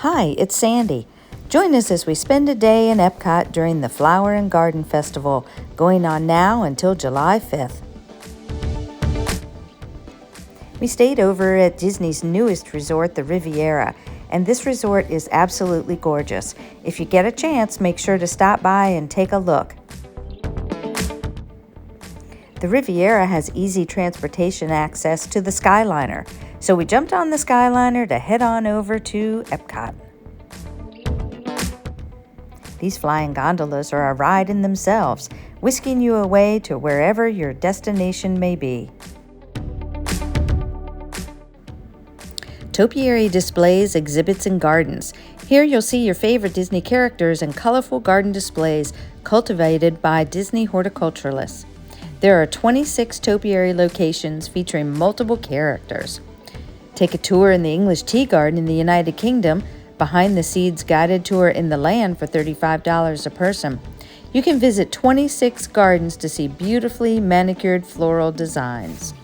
Hi, it's Sandy. Join us as we spend a day in Epcot during the Flower and Garden Festival, going on now until July 5th. We stayed over at Disney's newest resort, the Riviera, and this resort is absolutely gorgeous. If you get a chance, make sure to stop by and take a look. The Riviera has easy transportation access to the Skyliner, so we jumped on the Skyliner to head on over to Epcot. These flying gondolas are a ride in themselves, whisking you away to wherever your destination may be. Topiary displays, exhibits, and gardens. Here you'll see your favorite Disney characters and colorful garden displays cultivated by Disney horticulturalists. There are 26 topiary locations featuring multiple characters. Take a tour in the English tea garden in the United Kingdom, behind-the-scenes guided tour in the land for $35 a person. You can visit 26 gardens to see beautifully manicured floral designs.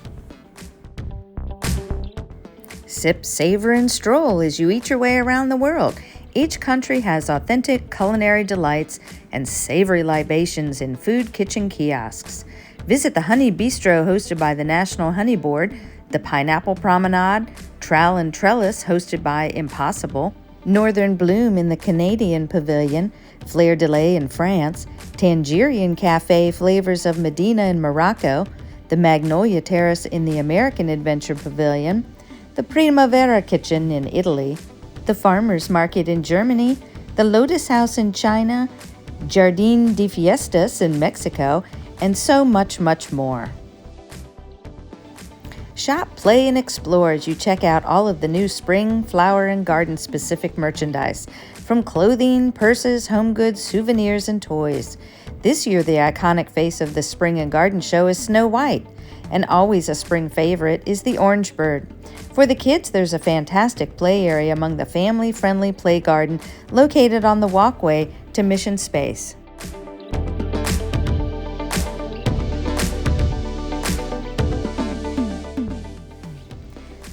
Sip, savor, and stroll as you eat your way around the world. Each country has authentic culinary delights and savory libations in food kitchen kiosks. Visit the Honey Bistro hosted by the National Honey Board, the Pineapple Promenade, Trowel and Trellis hosted by Impossible, Northern Bloom in the Canadian Pavilion, Fleur de Lis in France, Tangerian Cafe Flavors of Medina in Morocco, the Magnolia Terrace in the American Adventure Pavilion, the Primavera Kitchen in Italy, the Farmers Market in Germany, the Lotus House in China, Jardín de Fiestas in Mexico, and so much, much more. Shop, play, and explore as you check out all of the new spring, flower, and garden-specific merchandise, from clothing, purses, home goods, souvenirs, and toys. This year, the iconic face of the Spring and Garden Show is Snow White, and always a spring favorite is the Orange Bird. For the kids, there's a fantastic play area among the family-friendly play garden located on the walkway to Mission Space.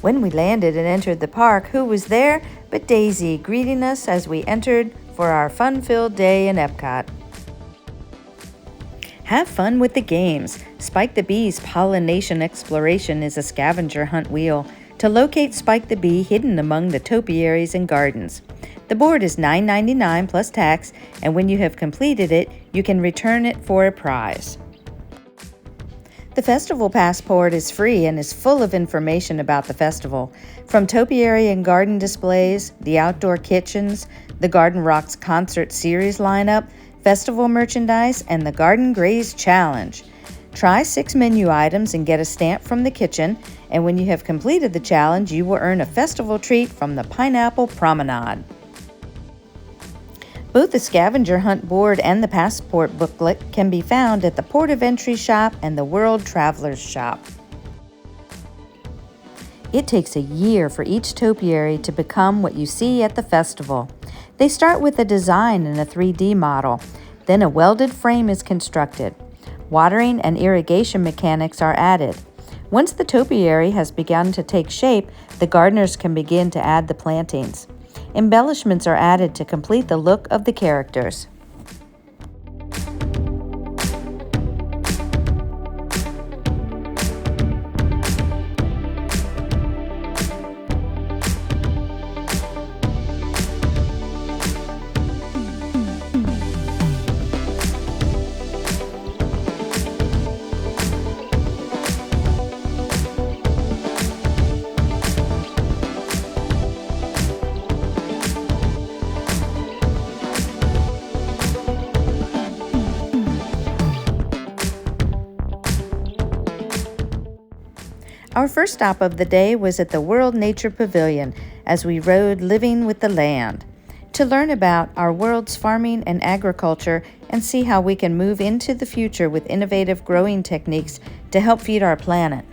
When we landed and entered the park, who was there but Daisy greeting us as we entered for our fun-filled day in Epcot. Have fun with the games. Spike the Bee's Pollination Exploration is a scavenger hunt wheel to locate Spike the Bee hidden among the topiaries and gardens. The board is $9.99 plus tax, and when you have completed it, you can return it for a prize. The Festival Passport is free and is full of information about the festival. From topiary and garden displays, the outdoor kitchens, the Garden Rocks concert series lineup, festival merchandise, and the Garden Graze Challenge. Try 6 menu items and get a stamp from the kitchen, and when you have completed the challenge, you will earn a festival treat from the Pineapple Promenade. Both the scavenger hunt board and the passport booklet can be found at the Port of Entry shop and the World Travelers shop. It takes a year for each topiary to become what you see at the festival. They start with a design in a 3D model. Then a welded frame is constructed. Watering and irrigation mechanics are added. Once the topiary has begun to take shape, the gardeners can begin to add the plantings. Embellishments are added to complete the look of the characters. Our first stop of the day was at the World Nature Pavilion as we rode Living with the Land to learn about our world's farming and agriculture and see how we can move into the future with innovative growing techniques to help feed our planet.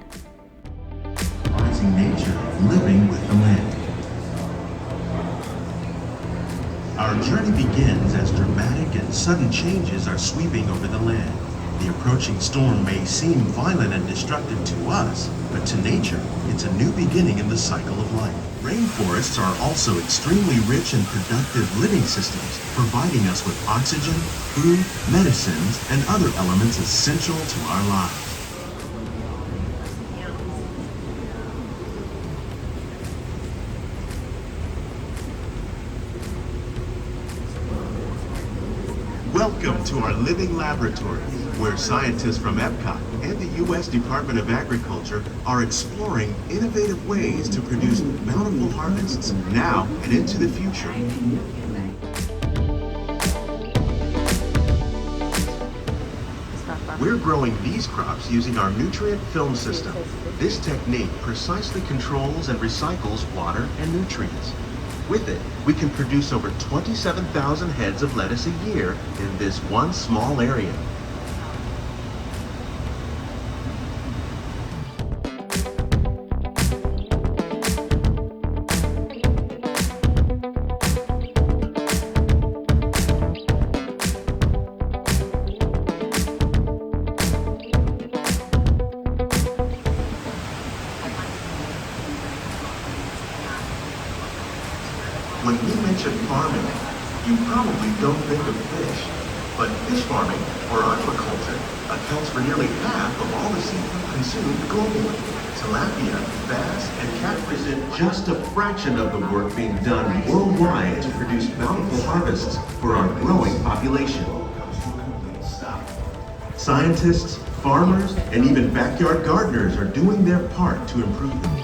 Surprising nature of living with the land. Our journey begins as dramatic and sudden changes are sweeping over the land. The approaching storm may seem violent and destructive to us, but to nature, it's a new beginning in the cycle of life. Rainforests are also extremely rich and productive living systems, providing us with oxygen, food, medicines, and other elements essential to our lives. Welcome to our living laboratory, where scientists from Epcot and the U.S. Department of Agriculture are exploring innovative ways to produce bountiful harvests now and into the future. We're growing these crops using our nutrient film system. This technique precisely controls and recycles water and nutrients. With it, we can produce over 27,000 heads of lettuce a year in this one small area. When we mention farming, you probably don't think of fish, but fish farming, or aquaculture, accounts for nearly half of all the seafood consumed globally. Tilapia, bass, and catfish present just a fraction of the work being done worldwide to produce bountiful harvests for our growing population. Scientists, farmers, and even backyard gardeners are doing their part to improve the quality.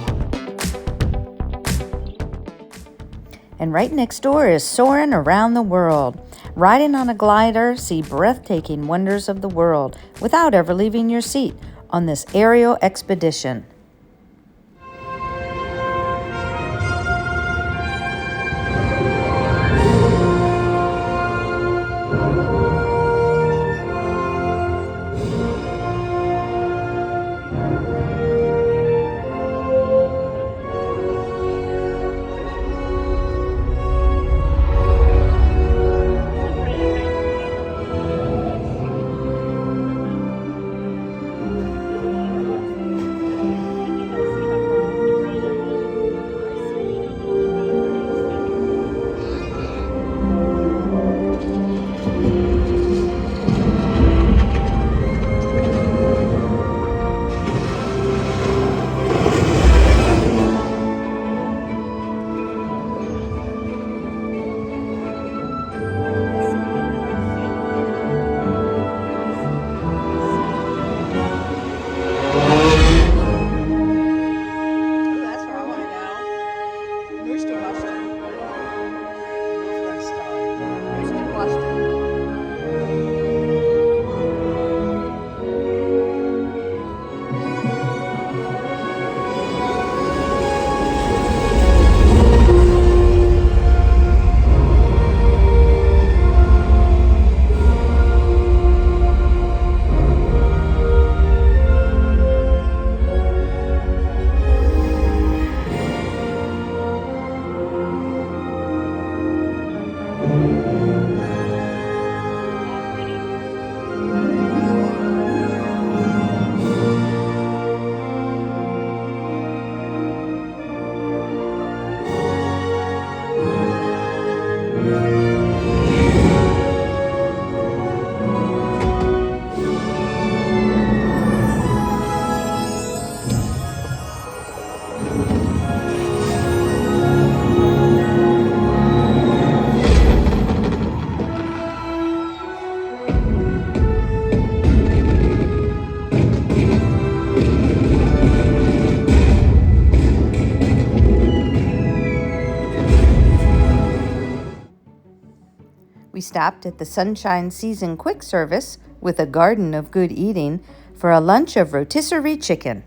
And right next door is Soarin' Around the World. Riding on a glider, see breathtaking wonders of the world without ever leaving your seat on this aerial expedition. We stopped at the Sunshine Season Quick Service with a Garden of Good Eating for a lunch of rotisserie chicken.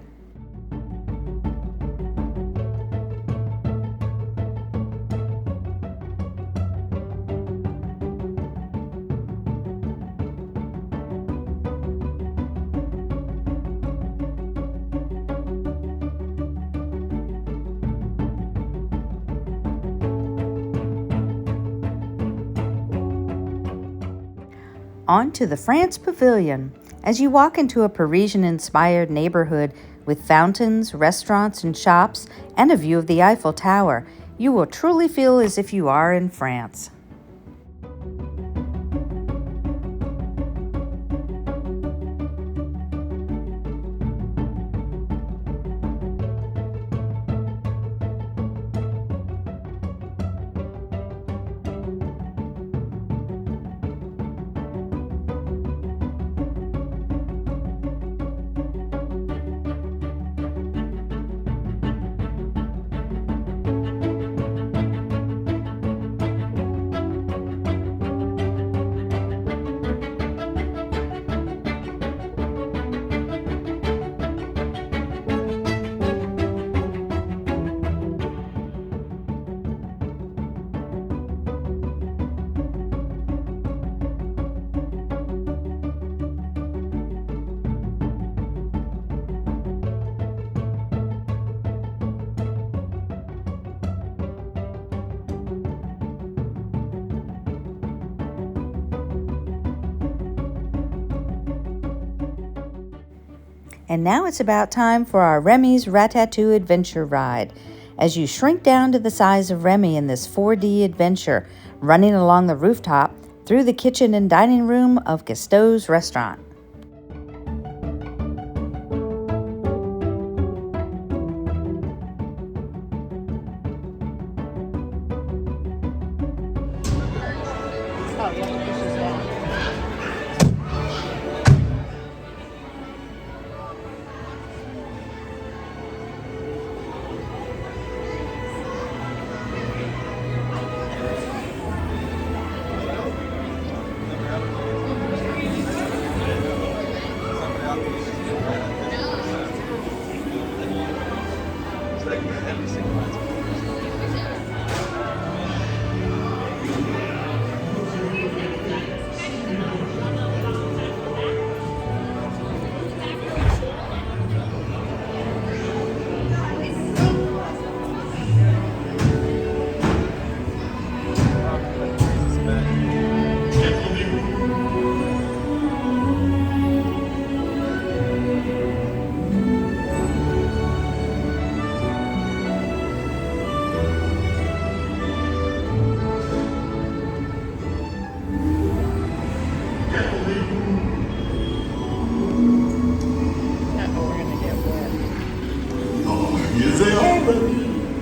On to the France Pavilion. As you walk into a Parisian-inspired neighborhood with fountains, restaurants, and shops, and a view of the Eiffel Tower, you will truly feel as if you are in France. And now it's about time for our Remy's Ratatouille Adventure Ride. As you shrink down to the size of Remy in this 4D adventure, running along the rooftop through the kitchen and dining room of Gusteau's restaurant.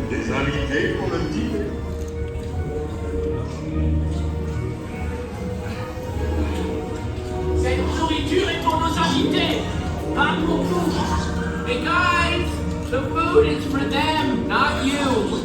Des invités pour le dîner. Cette nourriture est pour nos invités, pas pour vous. Hey guys, the food is for them, not you.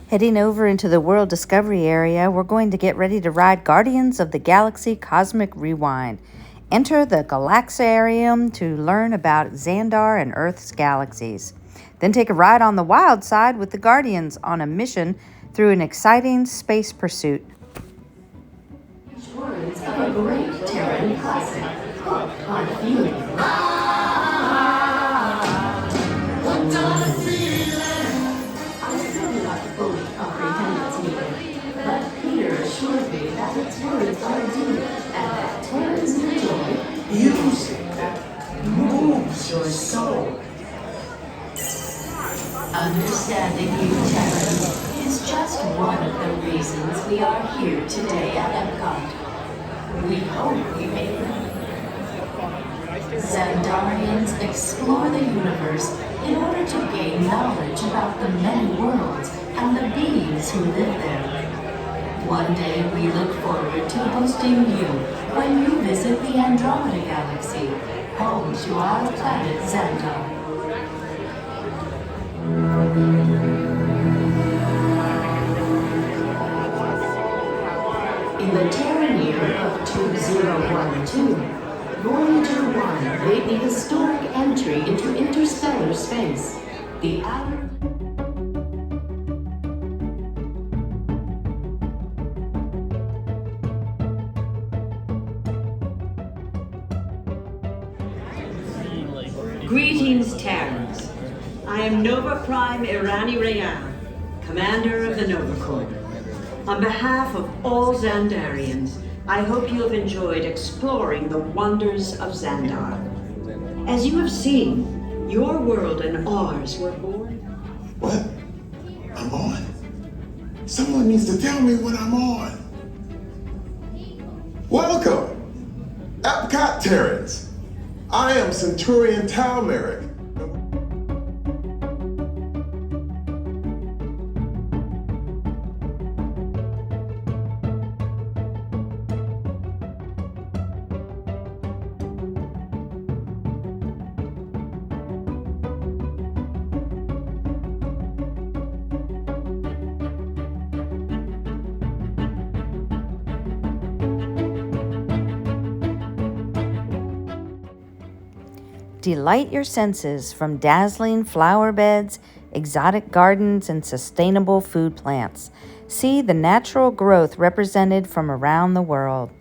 Heading over into the World Discovery area, we're going to get ready to ride Guardians of the Galaxy Cosmic Rewind. Enter the Galaxarium to learn about Xandar and Earth's galaxies. Then take a ride on the wild side with the Guardians on a mission through an exciting space pursuit. Words of a great Terran classic, hooked on feeling. What does it feel? I really like to fully relax your soul. Understanding you, Terran, is just one of the reasons we are here today at Epcot. We hope we made them. Xandarians explore the universe in order to gain knowledge about the many worlds and the beings who live there. One day we look forward to hosting you when you visit the Andromeda Galaxy, home to our planet Xandar. In the Terran year of 2012, Voyager 1 made the historic entry into interstellar space. The outer... Greetings, Terrans. I am Nova Prime Irani Rayan, commander of the Nova Corps. On behalf of all Xandarians, I hope you have enjoyed exploring the wonders of Xandar. As you have seen, your world and ours were born... What? I'm on? Someone needs to tell me when I'm on. Welcome, Epcot Terrans. I am Centurion Talmeric. Delight your senses from dazzling flower beds, exotic gardens, and sustainable food plants. See the natural growth represented from around the world.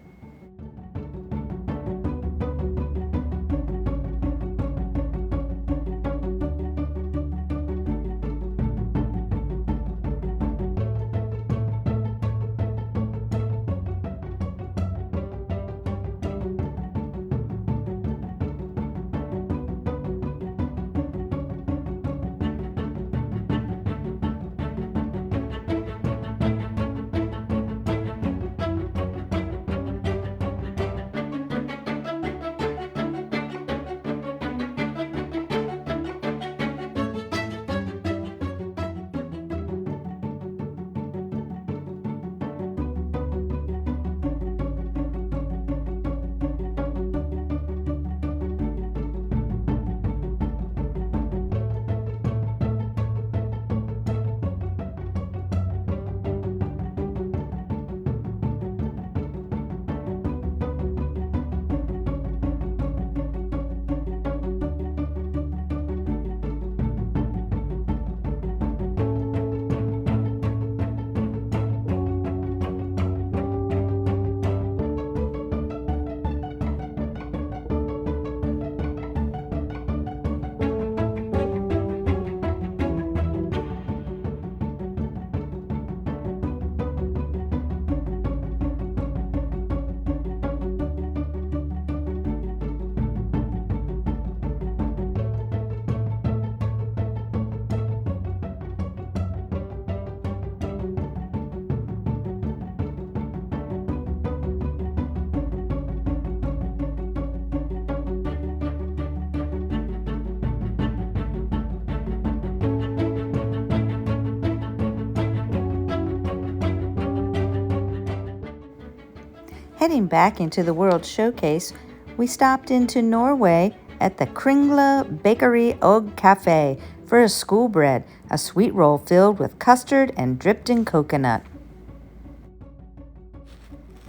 Heading back into the World Showcase, we stopped into Norway at the Kringla Bakery og Cafe for a school bread, a sweet roll filled with custard and dripped in coconut.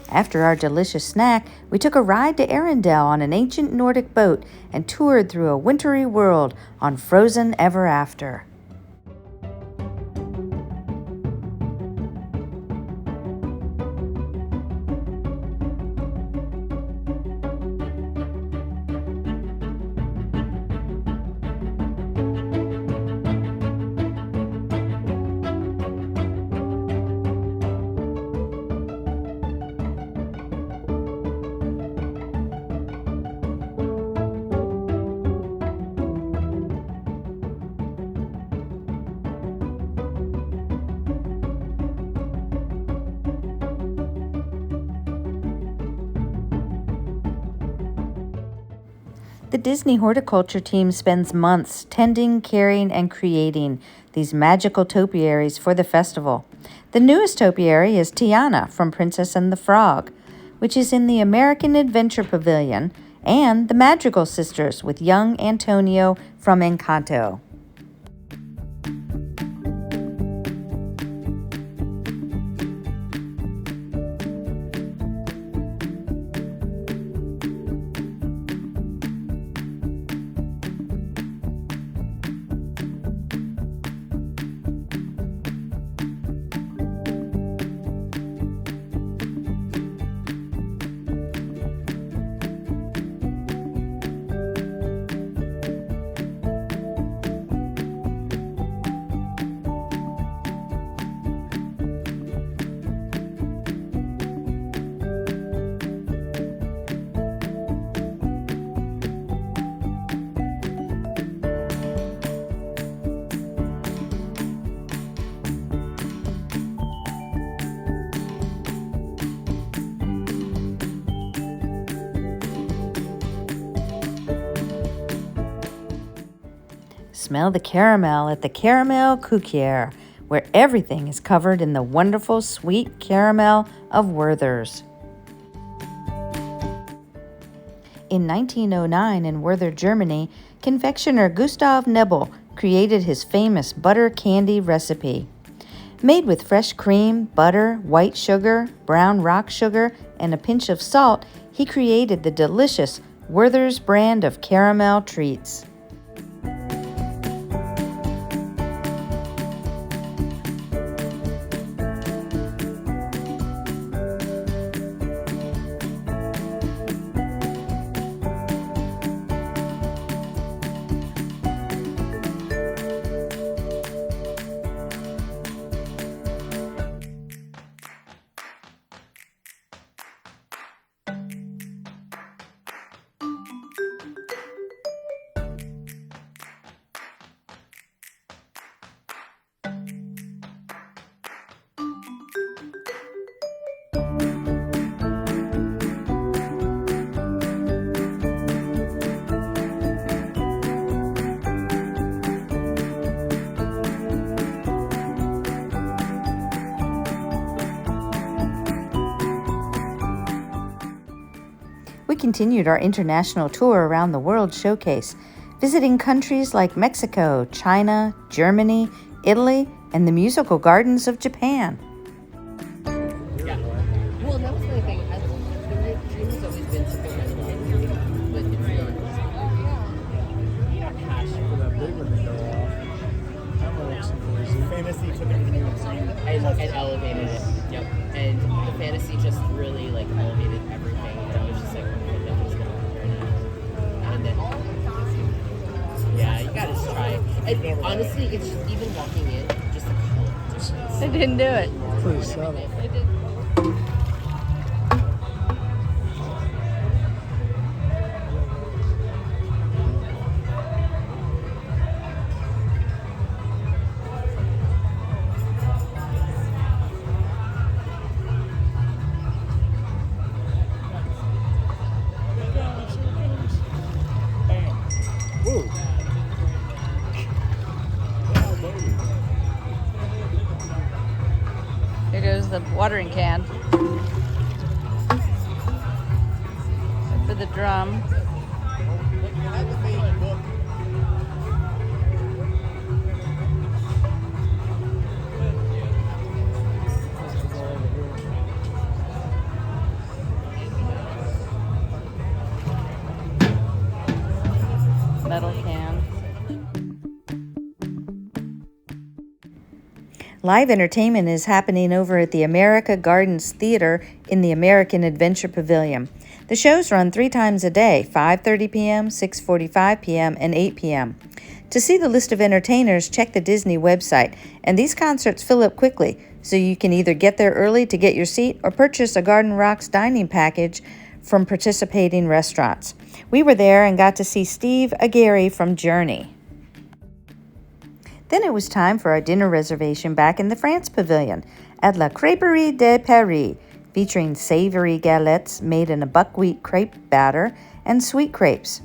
After our delicious snack, we took a ride to Arendelle on an ancient Nordic boat and toured through a wintry world on Frozen Ever After. The Disney horticulture team spends months tending, caring, and creating these magical topiaries for the festival. The newest topiary is Tiana from Princess and the Frog, which is in the American Adventure Pavilion, and the Madrigal Sisters with young Antonio from Encanto. Smell the caramel at the Caramel Couquier, where everything is covered in the wonderful sweet caramel of Werther's. In 1909 in Werther, Germany, confectioner Gustav Nebel created his famous butter candy recipe. Made with fresh cream, butter, white sugar, brown rock sugar, and a pinch of salt, he created the delicious Werther's brand of caramel treats. We continued our international tour around the World Showcase, visiting countries like Mexico, China, Germany, Italy, and the musical gardens of Japan. Yeah. Well, that was the thing. The dream has always been to go to Italy, but it's not. Yeah, cash. For that big one to go off. That one looks crazy. Fantasy took everything And elevated it. Yep. And the fantasy just really like elevated everything. And I was just like, okay, nothing's gonna compare now. And then, yeah, you gotta just try it. And honestly, it's just even walking in, just the color difference. I didn't do it. pretty subtle. Whoa. Here goes the watering can. For the drum. Metal can. Live entertainment is happening over at the America Gardens Theater in the American Adventure Pavilion. The shows run 3 times a day, 5:30 p.m., 6:45 p.m., and 8 p.m. To see the list of entertainers, check the Disney website, and these concerts fill up quickly, so you can either get there early to get your seat or purchase a Garden Rocks dining package from participating restaurants. We were there and got to see Steve Aguirre from Journey. Then it was time for our dinner reservation back in the France Pavilion at La Crêperie de Paris, featuring savory galettes made in a buckwheat crepe batter and sweet crepes.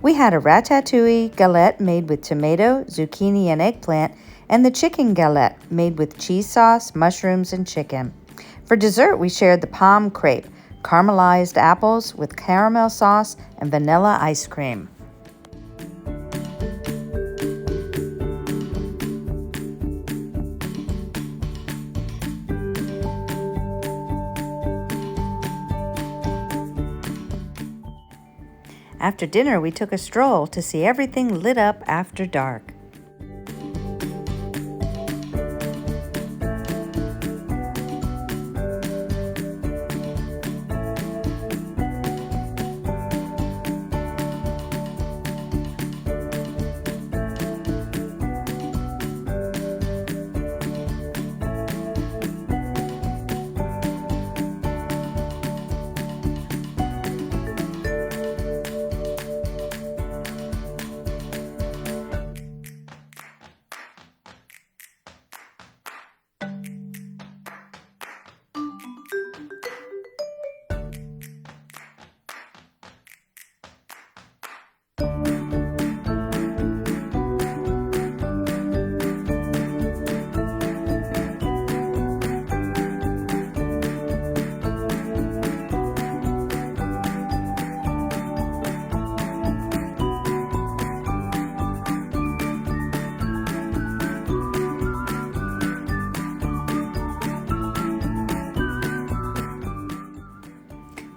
We had a ratatouille galette made with tomato, zucchini, and eggplant, and the chicken galette made with cheese sauce, mushrooms, and chicken. For dessert, we shared the pomme crepe, caramelized apples with caramel sauce and vanilla ice cream. After dinner, we took a stroll to see everything lit up after dark.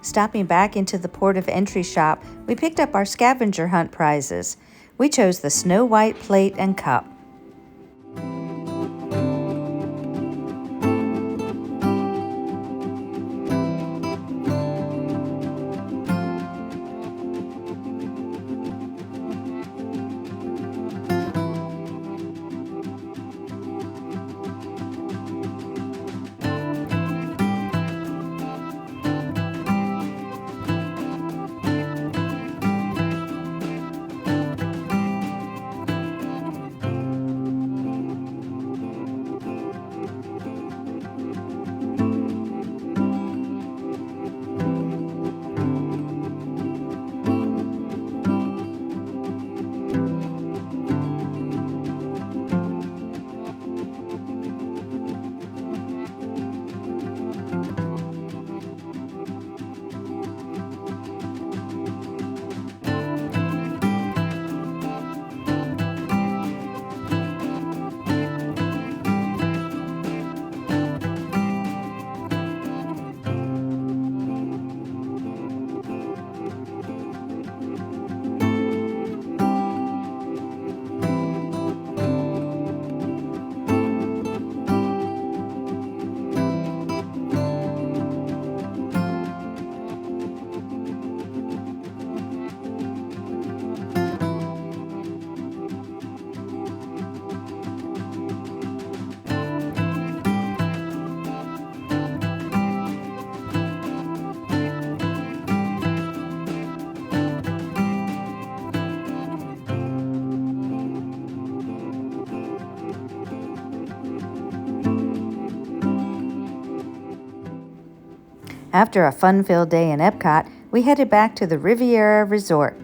Stopping back into the port of entry shop, we picked up our scavenger hunt prizes. We chose the Snow White plate and cup. After a fun-filled day in Epcot, we headed back to the Riviera Resort.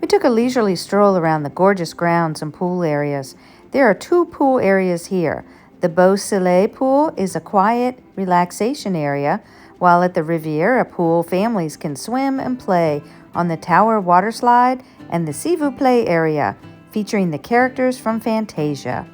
We took a leisurely stroll around the gorgeous grounds and pool areas. There are 2 pool areas here. The Beau Soleil pool is a quiet relaxation area, while at the Riviera pool, families can swim and play on the Tower water slide and the S'il vous plaît area, featuring the characters from Fantasia.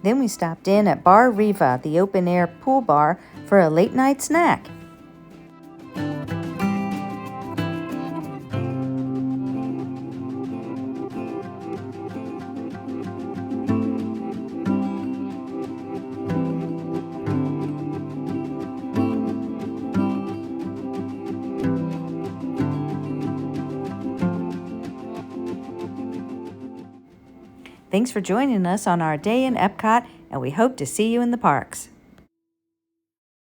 Then we stopped in at Bar Riva, the open-air pool bar, for a late-night snack. Thanks for joining us on our day in Epcot, and we hope to see you in the parks.